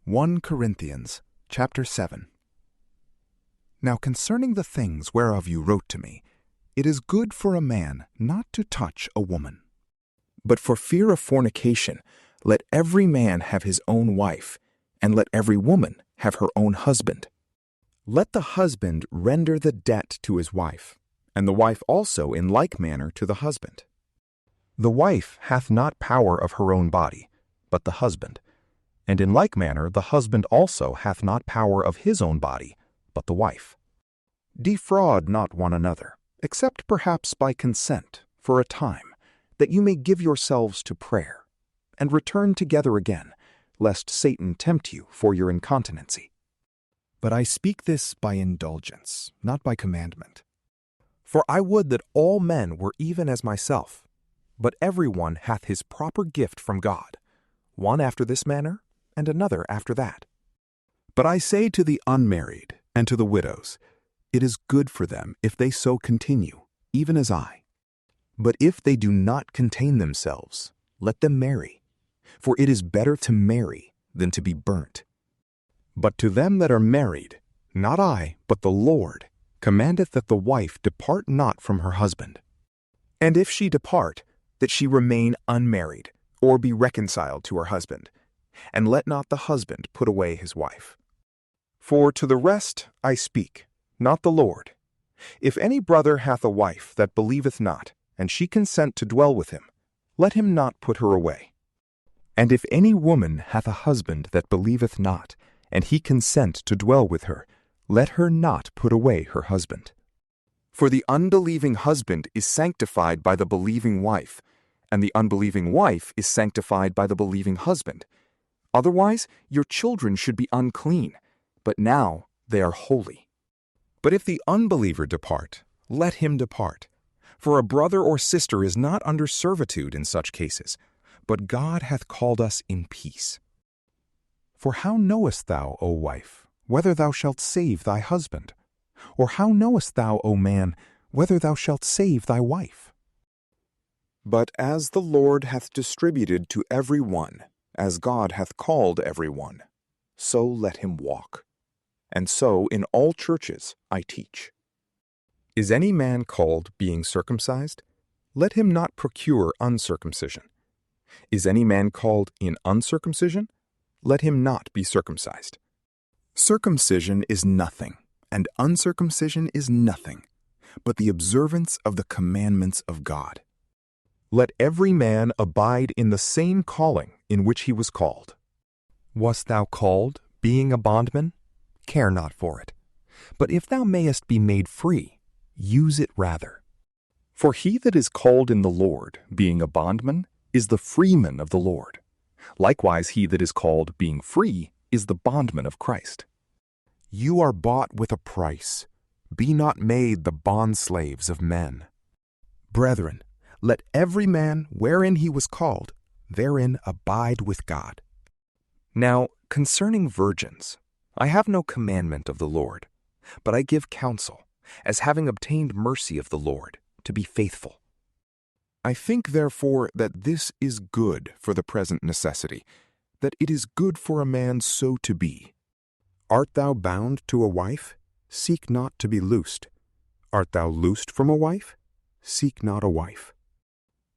1 Corinthians chapter 7. Now concerning the things whereof you wrote to me, it is good for a man not to touch a woman. But for fear of fornication, let every man have his own wife, and let every woman have her own husband. Let the husband render the debt to his wife, and the wife also in like manner to the husband. The wife hath not power of her own body, but the husband. And in like manner the husband also hath not power of his own body, but the wife. Defraud not one another, except perhaps by consent, for a time, that you may give yourselves to prayer, and return together again, lest Satan tempt you for your incontinency. But I speak this by indulgence, not by commandment. For I would that all men were even as myself, but every one hath his proper gift from God, one after this manner, and another after that. But I say to the unmarried and to the widows, it is good for them if they so continue, even as I. But if they do not contain themselves, let them marry, for it is better to marry than to be burnt. But to them that are married, not I, but the Lord, commandeth that the wife depart not from her husband. And if she depart, that she remain unmarried, or be reconciled to her husband, and let not the husband put away his wife. For to the rest I speak, not the Lord. If any brother hath a wife that believeth not, and she consent to dwell with him, let him not put her away. And if any woman hath a husband that believeth not, and he consent to dwell with her, let her not put away her husband. For the unbelieving husband is sanctified by the believing wife, and the unbelieving wife is sanctified by the believing husband. Otherwise, your children should be unclean, but now they are holy. But if the unbeliever depart, let him depart. For a brother or sister is not under servitude in such cases, but God hath called us in peace. For how knowest thou, O wife, whether thou shalt save thy husband? Or how knowest thou, O man, whether thou shalt save thy wife? But as the Lord hath distributed to every one, as God hath called every one, so let him walk. And so in all churches I teach. Is any man called being circumcised? Let him not procure uncircumcision. Is any man called in uncircumcision? Let him not be circumcised. Circumcision is nothing, and uncircumcision is nothing, but the observance of the commandments of God. Let every man abide in the same calling in which he was called. Wast thou called, being a bondman? Care not for it. But if thou mayest be made free, use it rather. For he that is called in the Lord, being a bondman, is the freeman of the Lord. Likewise he that is called, being free, is the bondman of Christ. You are bought with a price. Be not made the bondslaves of men. Brethren, let every man wherein he was called, therein abide with God. Now, concerning virgins, I have no commandment of the Lord, but I give counsel, as having obtained mercy of the Lord, to be faithful. I think therefore that this is good for the present necessity, that it is good for a man so to be. Art thou bound to a wife? Seek not to be loosed. Art thou loosed from a wife? Seek not a wife.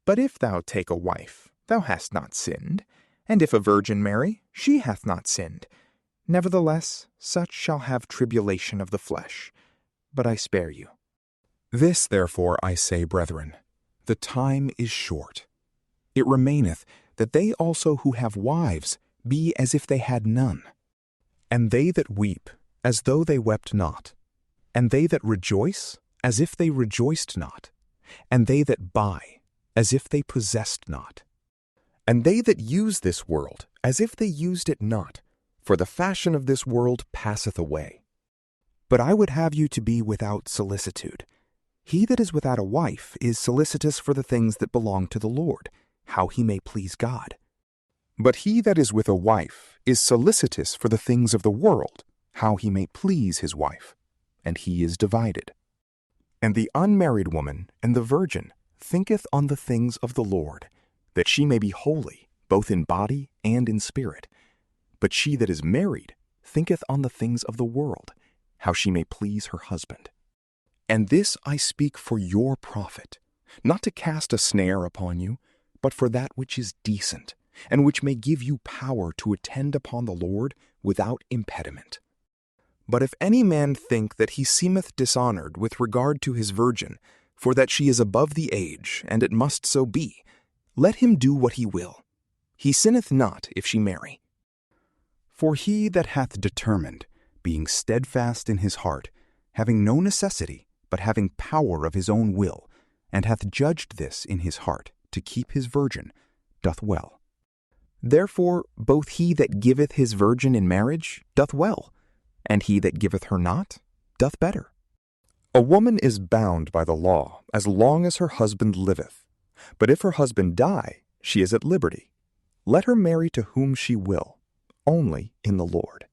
But if thou take a wife, thou hast not sinned, and if a virgin marry, she hath not sinned. Nevertheless, such shall have tribulation of the flesh, but I spare you. This therefore I say, brethren, the time is short. It remaineth that they also who have wives be as if they had none, and they that weep as though they wept not, and they that rejoice as if they rejoiced not, and they that buy as if they possessed not, and they that use this world as if they used it not, for the fashion of this world passeth away. But I would have you to be without solicitude. He that is without a wife is solicitous for the things that belong to the Lord, how he may please God. But he that is with a wife is solicitous for the things of the world, how he may please his wife, and he is divided. And the unmarried woman and the virgin thinketh on the things of the Lord, that she may be holy, both in body and in spirit. But she that is married thinketh on the things of the world, how she may please her husband. And this I speak for your profit, not to cast a snare upon you, but for that which is decent, and which may give you power to attend upon the Lord without impediment. But if any man think that he seemeth dishonored with regard to his virgin, for that she is above the age, and it must so be, let him do what he will. He sinneth not if she marry. For he that hath determined, being steadfast in his heart, having no necessity, but having power of his own will, and hath judged this in his heart, to keep his virgin, doth well. Therefore both he that giveth his virgin in marriage doth well, and he that giveth her not doth better. A woman is bound by the law as long as her husband liveth, but if her husband die, she is at liberty. Let her marry to whom she will, only in the Lord.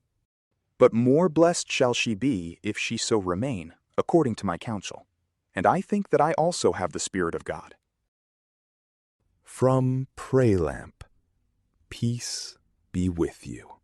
But more blessed shall she be if she so remain, according to my counsel. And I think that I also have the Spirit of God. From PrayLamp, peace be with you.